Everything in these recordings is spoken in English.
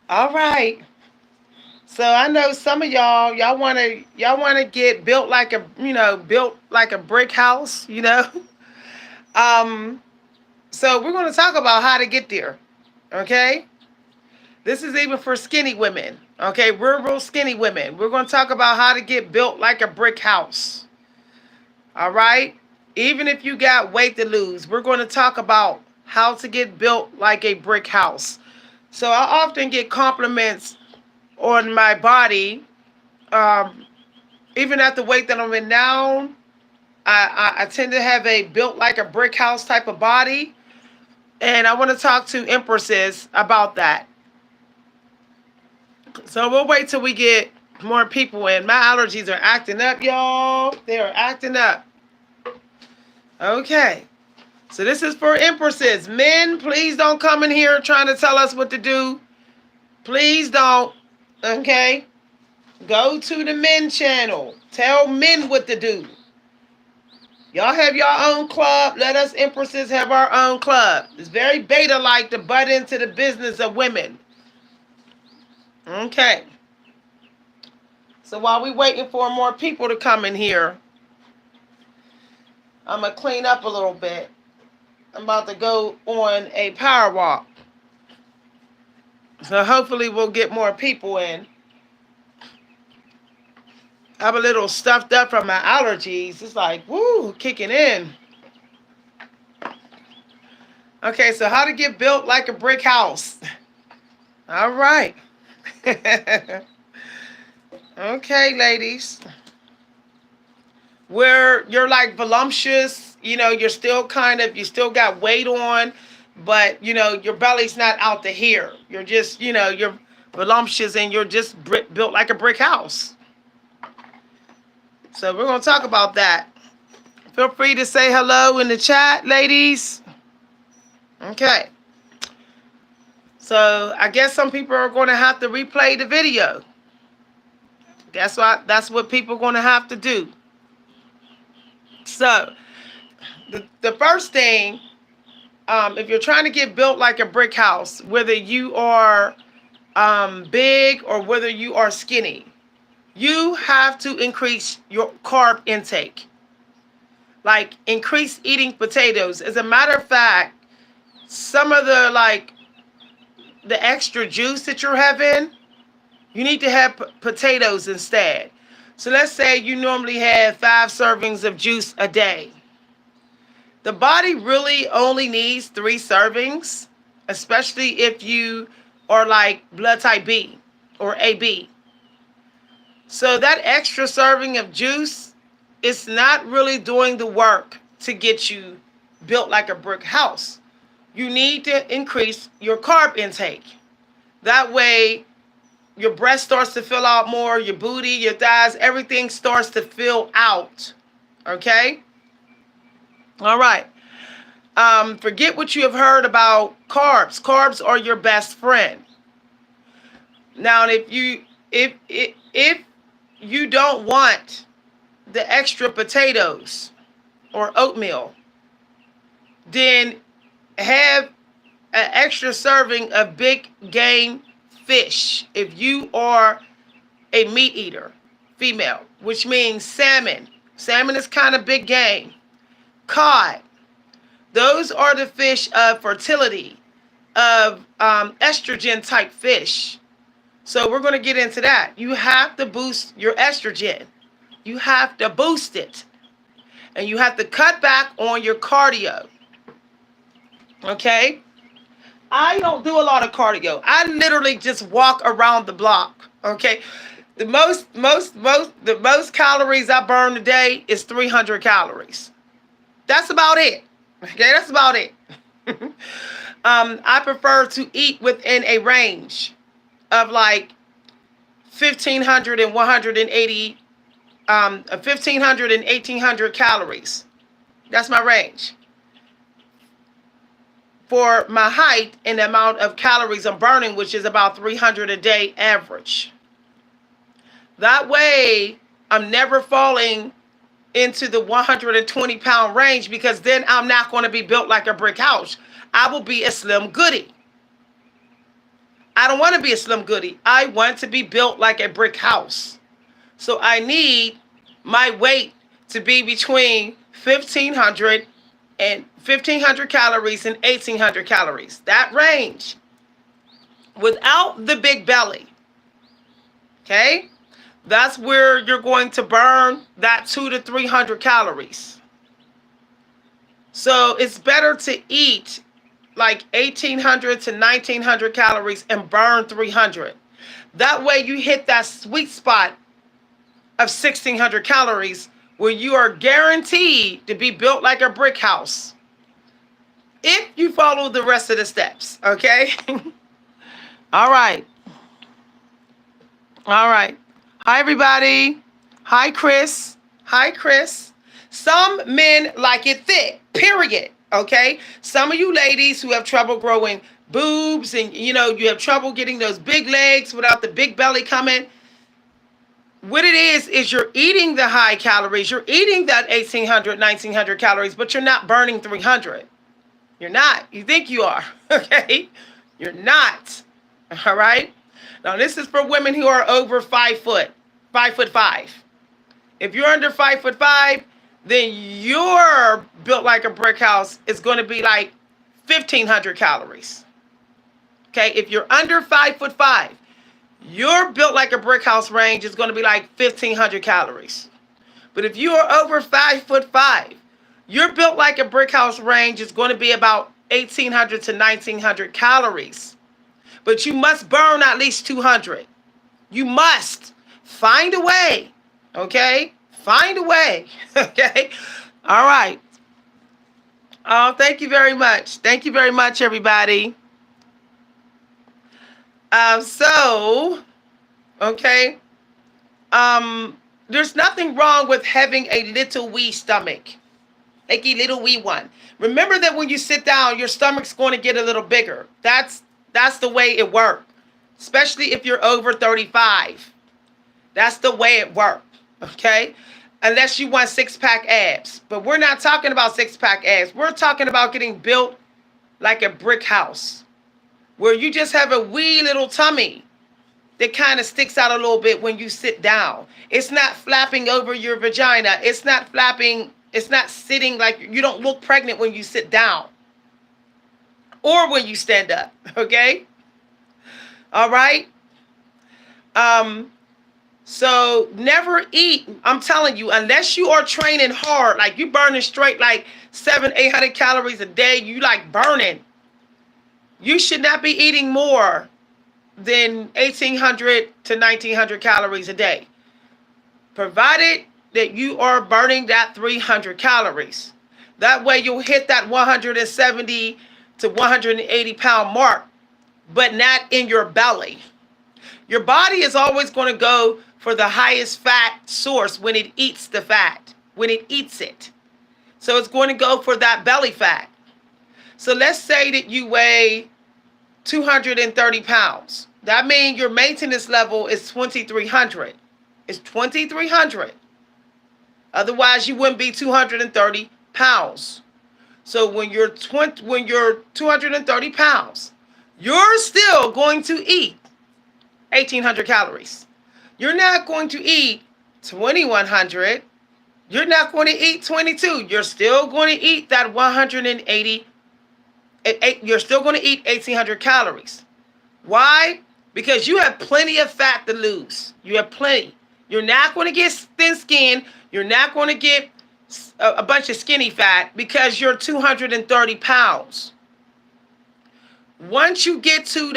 All right. So I know some of y'all wanna get built like a brick house. Um so we're gonna talk about how to get there. Okay? This is even for skinny women. Okay, we're real skinny women. We're gonna talk about how to get built like a brick house. All right? Even if you got weight to lose, we're gonna talk about how to get built like a brick house. So I often get compliments on my body. Um, Even at the weight that I'm in now, I tend to have a built like a brick house type of body. And I want to talk to Empresses about that. So we'll wait till we get more people in. My allergies are acting up, y'all. They are acting up. Okay. So this is for Empresses. Men, please don't come in here trying to tell us what to do. Please don't. Okay? Go to the men channel. Tell men what to do. Y'all have your own club. Let us Empresses have our own club. It's very beta-like to butt into the business of women. Okay. So while we waiting for more people to come in here, I'm going to clean up a little bit. I'm about to go on a power walk. So hopefully we'll get more people in. I'm a little stuffed up from my allergies. It's like, woo, kicking in. Okay, so how to get built like a brick house. All right. Okay, ladies. Where you're like voluptuous, you're still you still got weight on, but, your belly's not out to here. You're just, you're voluptuous and you're just built like a brick house. So we're going to talk about that. Feel free to say hello in the chat, ladies. Okay. So I guess some people are going to have to replay the video. That's what people are going to have to do. So the first thing, if you're trying to get built like a brick house, whether you are big or whether you are skinny, you have to increase your carb intake. Like, increase eating potatoes. As a matter of fact, some of the extra juice that you're having, you need to have potatoes instead. So let's say you normally have 5 servings of juice a day. The body really only needs 3 servings, especially if you are like blood type B or AB. So that extra serving of juice is not really doing the work to get you built like a brick house. You need to increase your carb intake. That way, your breast starts to fill out more, your booty, your thighs, everything starts to fill out. Okay? All right. Forget what you have heard about carbs. Carbs are your best friend. Now, if you don't want the extra potatoes or oatmeal, then have an extra serving of big game fish. If you are a meat eater, female, which means salmon. Salmon is kind of big game. Cod. Those are the fish of fertility, of estrogen type fish. So we're going to get into that. You have to boost your estrogen. You have to boost it. And you have to cut back on your cardio. Okay? I don't do a lot of cardio. I literally just walk around the block. Okay? The most calories I burn a day is 300 calories. That's about it. Okay, that's about it. I prefer to eat within a range of like 1,500 and 180, 1,500 and 1,800 calories. That's my range for my height and the amount of calories I'm burning, which is about 300 a day average. That way, I'm never falling into the 120-pound range, because then I'm not going to be built like a brick house. I will be a slim goody. I don't want to be a slim goodie. I want to be built like a brick house. So I need my weight to be between 1,500 calories and 1,800 calories. That range. Without the big belly. Okay? That's where you're going to burn that 200 to 300 calories. So it's better to eat like 1,800 to 1,900 calories and burn 300. That way you hit that sweet spot of 1,600 calories where you are guaranteed to be built like a brick house. If you follow the rest of the steps, okay? All right. All right. Hi, everybody. Hi, Chris. Hi, Chris. Some men like it thick, period. Okay? Some of you ladies who have trouble growing boobs and, you have trouble getting those big legs without the big belly coming. What it is you're eating the high calories. You're eating that 1,800, 1,900 calories, but you're not burning 300. You're not. You think you are. Okay? You're not. All right? Now, this is for women who are over 5 foot, 5'5". If you're under 5'5", then your built like a brick house is going to be like 1,500 calories. Okay, if you're under 5'5", your built like a brick house range is going to be like 1,500 calories. But if you are over 5'5", your built like a brick house range is going to be about 1,800 to 1,900 calories. But you must burn at least 200. You must find a way. Okay? Find a way. Okay? All right. Oh, thank you very much. Thank you very much, everybody. Okay. There's nothing wrong with having a little wee stomach. Like a little wee one. Remember that when you sit down, your stomach's going to get a little bigger. That's the way it works, especially if you're over 35. That's the way it works, okay? Unless you want six-pack abs. But we're not talking about six-pack abs. We're talking about getting built like a brick house, where you just have a wee little tummy that kind of sticks out a little bit when you sit down. It's not flapping over your vagina. It's not flapping. It's not sitting like you don't look pregnant when you sit down. Or when you stand up, okay? All right? So never eat, I'm telling you, unless you are training hard, like you burning straight like 700-800 calories a day, you like burning. You should not be eating more than 1,800 to 1,900 calories a day, provided that you are burning that 300 calories. That way you'll hit that 170 to 180 pound mark, but not in your belly. Your body is always going to go for the highest fat source when it eats the fat, when it eats it. So it's going to go for that belly fat. So let's say that you weigh 230 pounds. That means your maintenance level is 2,300. It's 2,300. Otherwise, you wouldn't be 230 pounds. So when you're 230 pounds, you're still going to eat 1,800 calories. You're not going to eat 2,100. You're not going to eat 22. You're still going to eat that 180. You're still going to eat 1,800 calories. Why? Because you have plenty of fat to lose. You have plenty. You're not going to get thin skin. You're not going to get a bunch of skinny fat because you're 230 pounds. Once you get to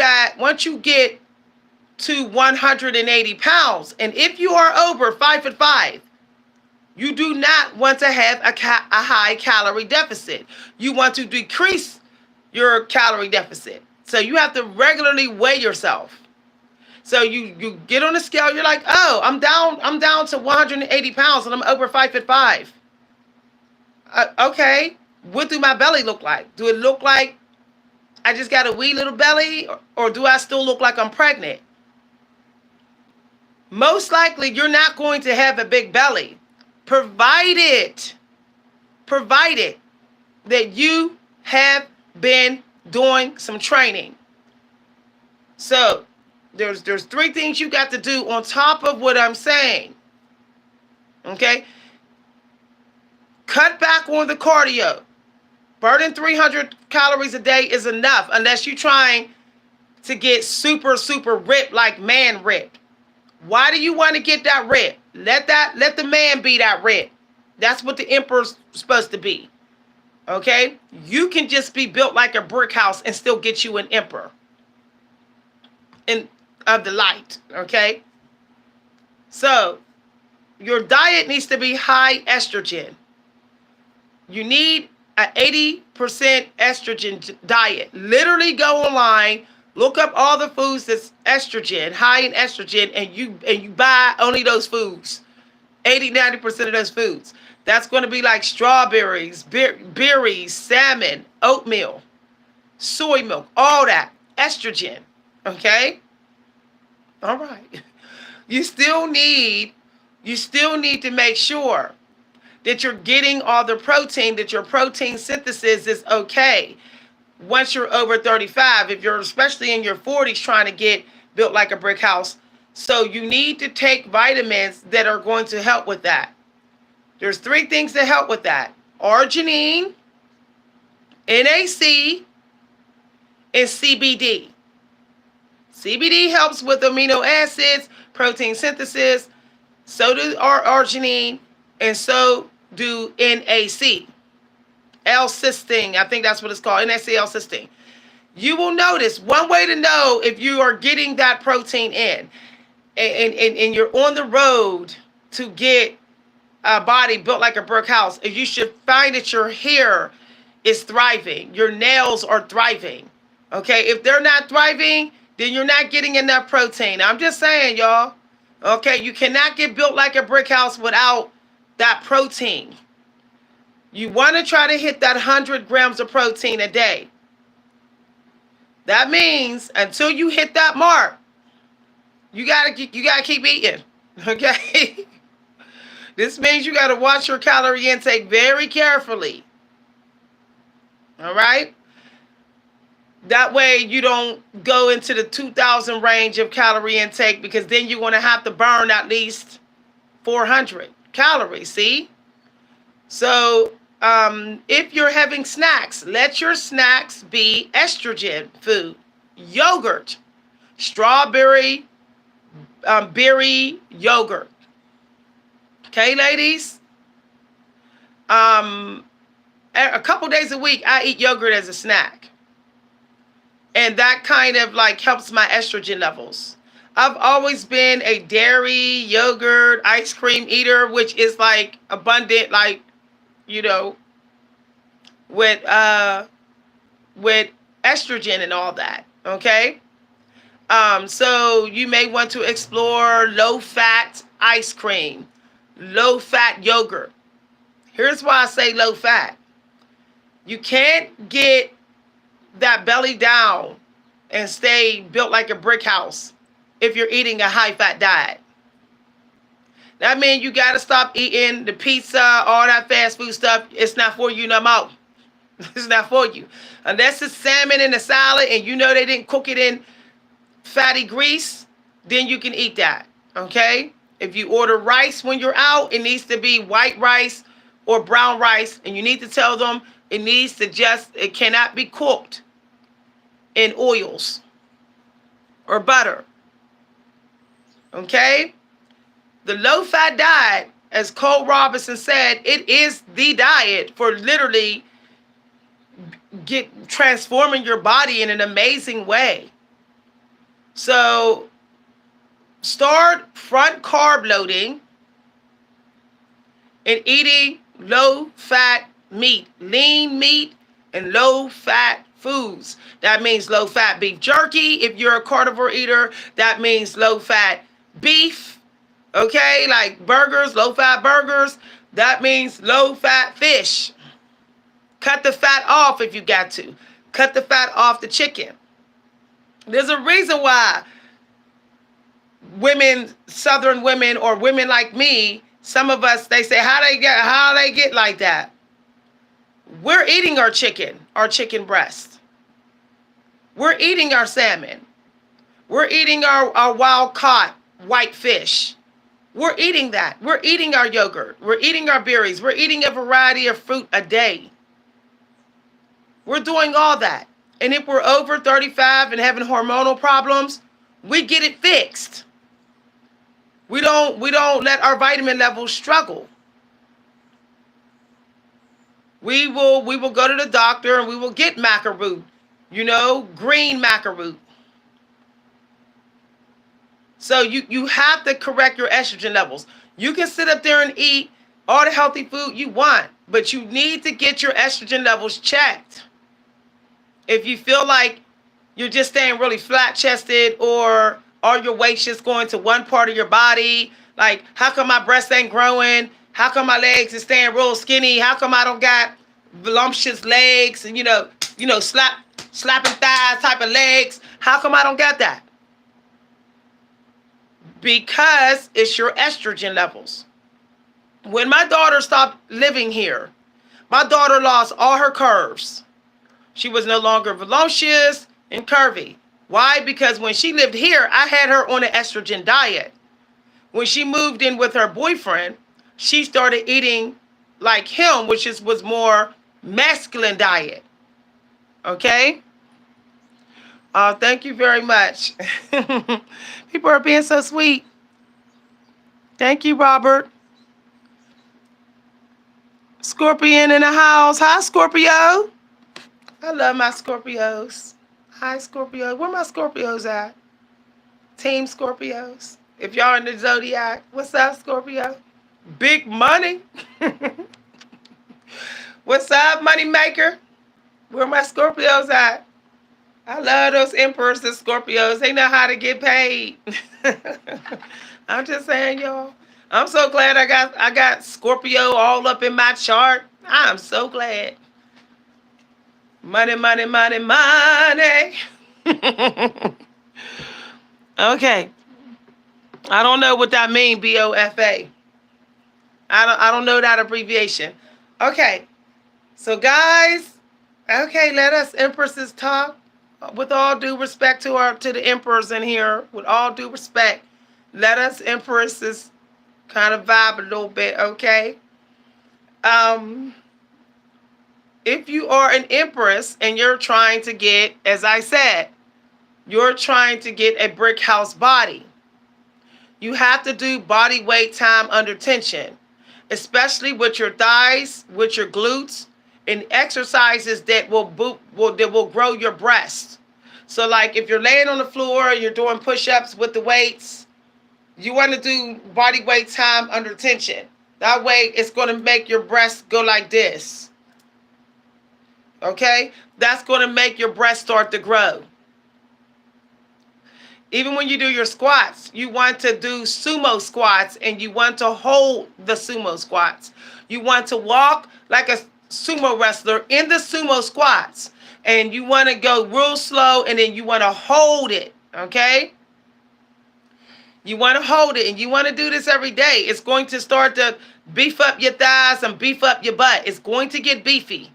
180 pounds, and if you are over 5'5", you do not want to have a high calorie deficit. You want to decrease your calorie deficit. So you have to regularly weigh yourself. So you get on the scale, you're like, oh, I'm down to 180 pounds and I'm over 5'5". Okay, what do my belly look like? Do it look like I just got a wee little belly, or do I still look like I'm pregnant? Most likely, you're not going to have a big belly, provided that you have been doing some training. So there's three things you got to do on top of what I'm saying. Okay? Cut back on the cardio. Burning 300 calories a day is enough unless you're trying to get super, super ripped, like man ripped. Why do you want to get that ripped? Let the man be that ripped. That's what the emperor's supposed to be. Okay? You can just be built like a brick house and still get you an emperor in of the light. Okay? So your diet needs to be high estrogen. You need an 80% estrogen diet. Literally go online, look up all the foods that's estrogen, high in estrogen, and you buy only those foods. 80-90% of those foods. That's going to be like strawberries, berries, salmon, oatmeal, soy milk, all that. Estrogen. Okay? All right. You still need to make sure that you're getting all the protein, that your protein synthesis is okay once you're over 35, if you're especially in your 40s trying to get built like a brick house. So you need to take vitamins that are going to help with that. There's three things that help with that: arginine, NAC, and CBD. CBD helps with amino acids, protein synthesis. So does arginine, and so do NAC. L-cysteine, I think that's what it's called, NAC L-cysteine. You will notice one way to know if you are getting that protein in and you're on the road to get a body built like a brick house, is you should find that your hair is thriving, your nails are thriving. Okay, if they're not thriving, then you're not getting enough protein. I'm just saying, y'all. Okay, you cannot get built like a brick house without that protein. You want to try to hit that 100 grams of protein a day. That means until you hit that mark, you gotta keep eating. Okay? This means you gotta watch your calorie intake very carefully. All right? That way you don't go into the 2,000 range of calorie intake, because then you're gonna have to burn at least 400 calories. See? So if you're having snacks, let your snacks be estrogen food. Yogurt, strawberry, berry yogurt. Okay, ladies? A couple days a week, I eat yogurt as a snack. And that kind of like helps my estrogen levels. I've always been a dairy, yogurt, ice cream eater, which is like abundant, like, you know, with estrogen and all that. Okay? So you may want to explore low-fat ice cream, low-fat yogurt. Here's why I say low-fat. You can't get that belly down and stay built like a brick house if you're eating a high-fat diet. That means you got to stop eating the pizza, all that fast food stuff. It's not for you no more. It's not for you. Unless it's salmon in the salad and you know they didn't cook it in fatty grease, then you can eat that. Okay? If you order rice when you're out, it needs to be white rice or brown rice. And you need to tell them it cannot be cooked in oils or butter. Okay? The low-fat diet, as Cole Robinson said, it is the diet for literally transforming your body in an amazing way. So start front carb loading and eating low-fat meat, lean meat, and low-fat foods. That means low-fat beef jerky. If you're a carnivore eater, that means low-fat beef. Okay, like burgers, low-fat burgers. That means low-fat fish. Cut the fat off if you got to. Cut the fat off the chicken. There's a reason why women, Southern women, or women like me, some of us, they say, how they get like that? We're eating our chicken breast. We're eating our salmon. We're eating our wild caught white fish. We're eating that. We're eating our yogurt. We're eating our berries. We're eating a variety of fruit a day. We're doing all that. And if we're over 35 and having hormonal problems, we get it fixed. We don't let our vitamin levels struggle. We will go to the doctor and we will get maca root, green maca root. So you have to correct your estrogen levels. You can sit up there and eat all the healthy food you want, but you need to get your estrogen levels checked. If you feel like you're just staying really flat-chested, or all your weight's just going to one part of your body, like, how come my breasts ain't growing? How come my legs are staying real skinny? How come I don't got voluptuous legs and, slapping thighs type of legs? How come I don't got that? Because it's your estrogen levels. When my daughter stopped living here, my daughter lost all her curves. She was no longer voluptuous and curvy. Why? Because when she lived here, I had her on an estrogen diet. When she moved in with her boyfriend, she started eating like him, which was more masculine diet. Okay? Thank you very much. People are being so sweet. Thank you, Robert. Scorpion in the house. Hi, Scorpio. I love my Scorpios. Hi, Scorpio. Where my Scorpios at? Team Scorpios. If y'all in the Zodiac, what's up, Scorpio? Big money. What's up, money maker? Where my Scorpios at? I love those Empresses Scorpios. They know how to get paid. I'm just saying, y'all. I'm so glad I got Scorpio all up in my chart. I'm so glad. Money, money, money, money. Okay. I don't know what that means, BOFA. I don't know that abbreviation. Okay. So, guys, okay, let us Empresses talk. With all due respect to the emperors in here, with all due respect, let us Empresses kind of vibe a little bit, okay? If you are an Empress and you're trying to get, as I said, you're trying to get a brick house body, you have to do body weight time under tension, especially with your thighs, with your glutes, and exercises that will grow your breasts. So, like, if you're laying on the floor, you're doing push-ups with the weights, you want to do body weight time under tension. That way, it's going to make your breasts go like this. Okay? That's going to make your breasts start to grow. Even when you do your squats, you want to do sumo squats, and you want to hold the sumo squats. You want to walk like a sumo wrestler in the sumo squats, and you want to go real slow, and then you want to hold it, okay? You want to hold it, and you want to do this every day. It's going to start to beef up your thighs and beef up your butt. It's going to get beefy.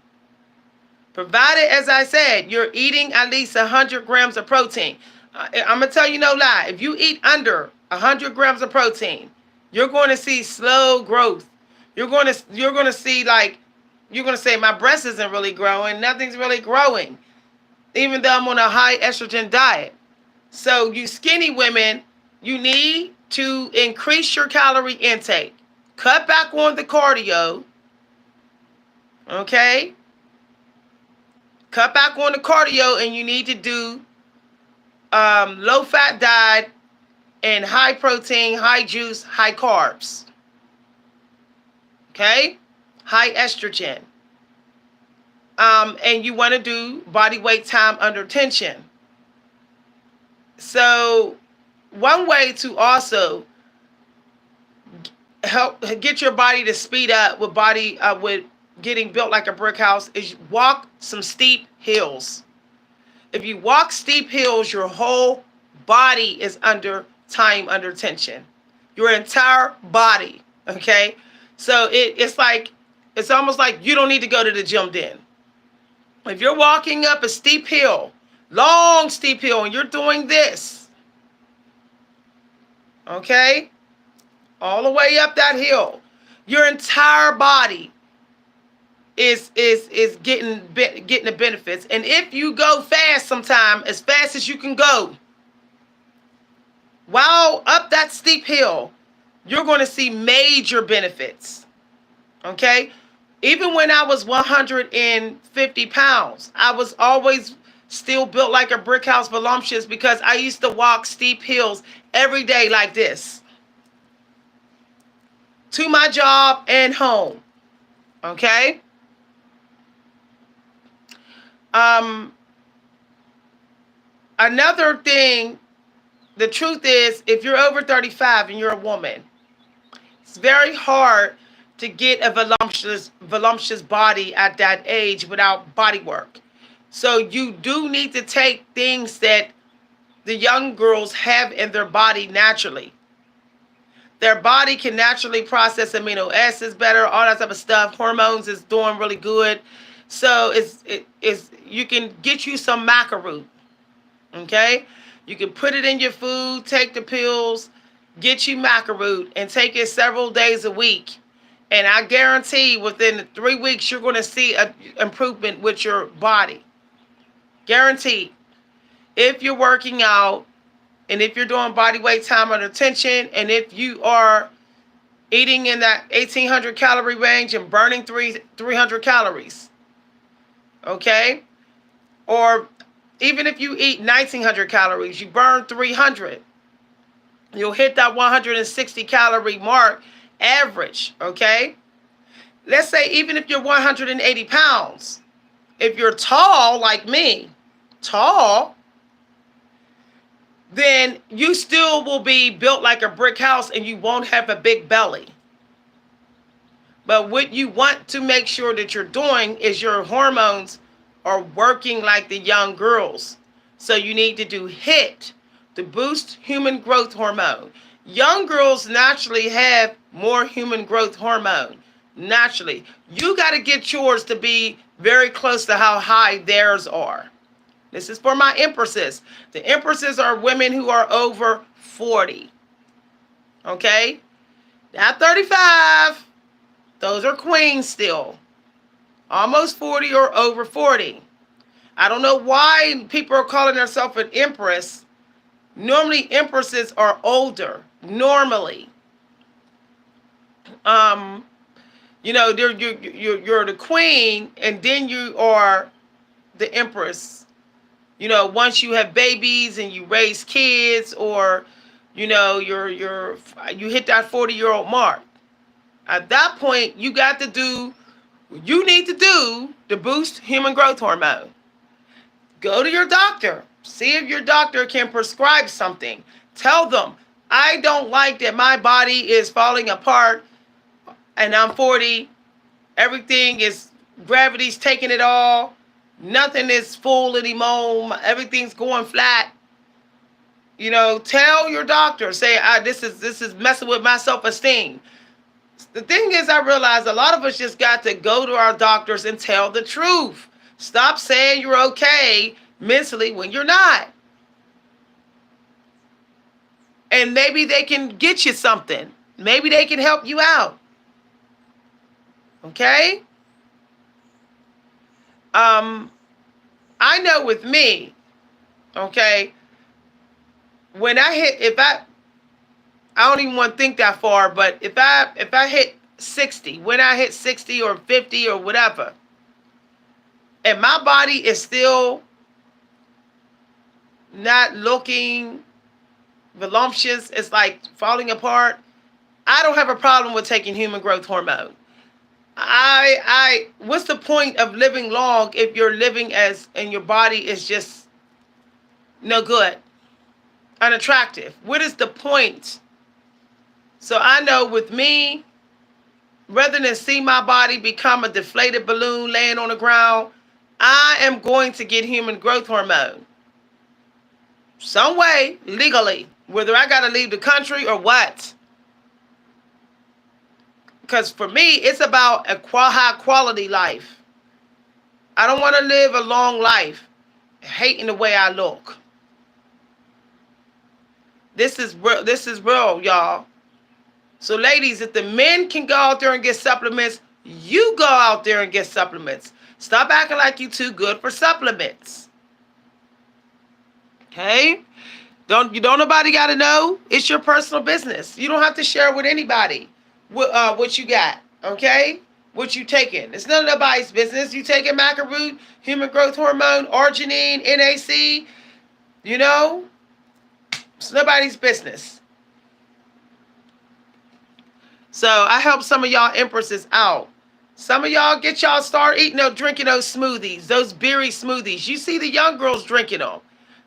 Provided, as I said, you're eating at least 100 grams of protein. I'm going to tell you no lie. If you eat under 100 grams of protein, you're going to see slow growth. You're going to see, like, you're going to say, my breast isn't really growing. Nothing's really growing, even though I'm on a high estrogen diet. So you skinny women, you need to increase your calorie intake. Cut back on the cardio. Okay? Cut back on the cardio, and you need to do low-fat diet and high protein, high juice, high carbs. Okay? High estrogen. And you want to do body weight time under tension. So one way to also help get your body to speed up with getting built like a brick house is walk some steep hills. If you walk steep hills, your whole body is under tension. Your entire body, okay? So it's almost like you don't need to go to the gym then. If you're walking up a steep hill, long steep hill, and you're doing this, Okay? All the way up that hill. Your entire body is getting the benefits. And if you go fast sometime, as fast as you can go, while up that steep hill, you're going to see major benefits. Okay? Even when I was 150 pounds, I was always still built like a brick house, voluptuous, because I used to walk steep hills every day like this to my job and home. Okay? Another thing, the truth is, if you're over 35 and you're a woman, it's very hard to get a voluptuous body at that age without body work. So you do need to take things that the young girls have in their body naturally. Their body can naturally process amino acids better, all that type of stuff. Hormones is doing really good. So it's you can get you some maca root. Okay? You can put it in your food, take the pills, get you maca root, and take it several days a week. And I guarantee within 3 weeks, you're going to see an improvement with your body. Guaranteed. If you're working out, and if you're doing body weight, time under tension, and if you are eating in that 1,800 calorie range and burning 300 calories, okay? Or even if you eat 1,900 calories, you burn 300. You'll hit that 160 calorie mark average, okay? Let's say even if you're 180 pounds, if you're tall like me, tall, then you still will be built like a brick house and you won't have a big belly. But what you want to make sure that you're doing is your hormones are working like the young girls. So you need to do HIIT to boost human growth hormone. Young girls naturally have more human growth hormone. Naturally. You got to get yours to be very close to how high theirs are. This is for my empresses. The empresses are women who are over 40. Okay? Not 35. Those are queens still. Almost 40 or over 40. I don't know why people are calling themselves an empress. Normally, empresses are older. Normally. You're the queen, and then you are the empress. Once you have babies and you raise kids, or you hit that 40-year-old mark. At that point, you got to do what you need to do to boost human growth hormone. Go to your doctor. See if your doctor can prescribe something. Tell them, I don't like that my body is falling apart and I'm 40. Everything is, gravity's taking it all. Nothing is full anymore. Everything's going flat. Tell your doctor. Say, this is messing with my self-esteem. The thing is, I realize a lot of us just got to go to our doctors and tell the truth. Stop saying you're okay mentally when you're not. And maybe they can get you something. Maybe they can help you out. Okay? I know with me, okay, when I hit, I don't even want to think that far, but if I hit 60, when I hit 60 or 50 or whatever, and my body is still not looking voluptuous, it's like falling apart, I don't have a problem with taking human growth hormone. What's the point of living long if you're living and your body is just no good, unattractive? What is the point? So I know with me, rather than see my body become a deflated balloon laying on the ground, I am going to get human growth hormone. Some way, legally, whether I got to leave the country or what. Because for me, it's about a high quality life. I don't want to live a long life hating the way I look. This is real. This is real, y'all. So, ladies, if the men can go out there and get supplements, you go out there and get supplements. Stop acting like you too good for supplements. Okay? Don't nobody got to know. It's your personal business. You don't have to share with anybody what you got. Okay? What you taking? It's none of nobody's business. You taking macaroot, human growth hormone, arginine, NAC. You know, it's nobody's business. So I help some of y'all empresses out. Some of y'all get y'all start eating those, drinking those smoothies, those berry smoothies. You see the young girls drinking them.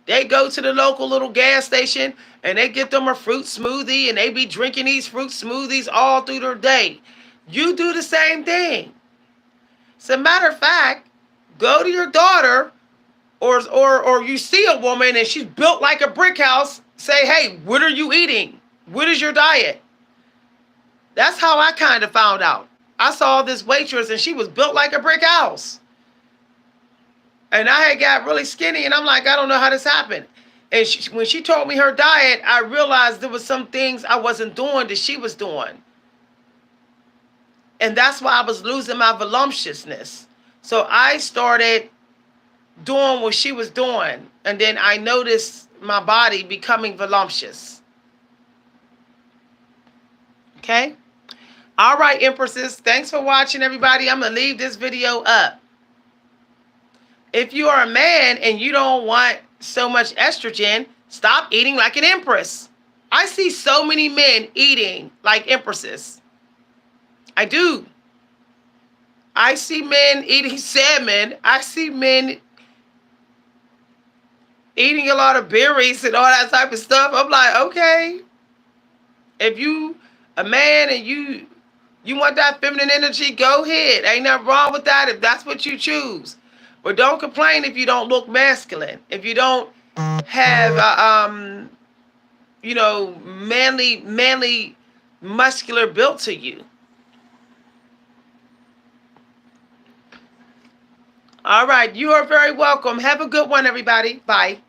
They go to the local little gas station and they get them a fruit smoothie and they be drinking these fruit smoothies all through their day. You do the same thing. As a matter of fact, go to your daughter or you see a woman and she's built like a brick house. Say, hey, what are you eating? What is your diet? That's how I kind of found out. I saw this waitress and she was built like a brick house. And I had got really skinny and I'm like, I don't know how this happened. And when she told me her diet, I realized there was some things I wasn't doing that she was doing. And that's why I was losing my voluptuousness. So I started doing what she was doing. And then I noticed my body becoming voluptuous. Okay? All right, Empresses. Thanks for watching, everybody. I'm going to leave this video up. If you are a man and you don't want so much estrogen, stop eating like an Empress. I see so many men eating like Empresses. I do. I see men eating salmon. I see men eating a lot of berries and all that type of stuff. I'm like, okay. If you a man and you want that feminine energy, go ahead. Ain't nothing wrong with that if that's what you choose. But don't complain if you don't look masculine. If you don't have, manly, muscular built to you. All right. You are very welcome. Have a good one, everybody. Bye.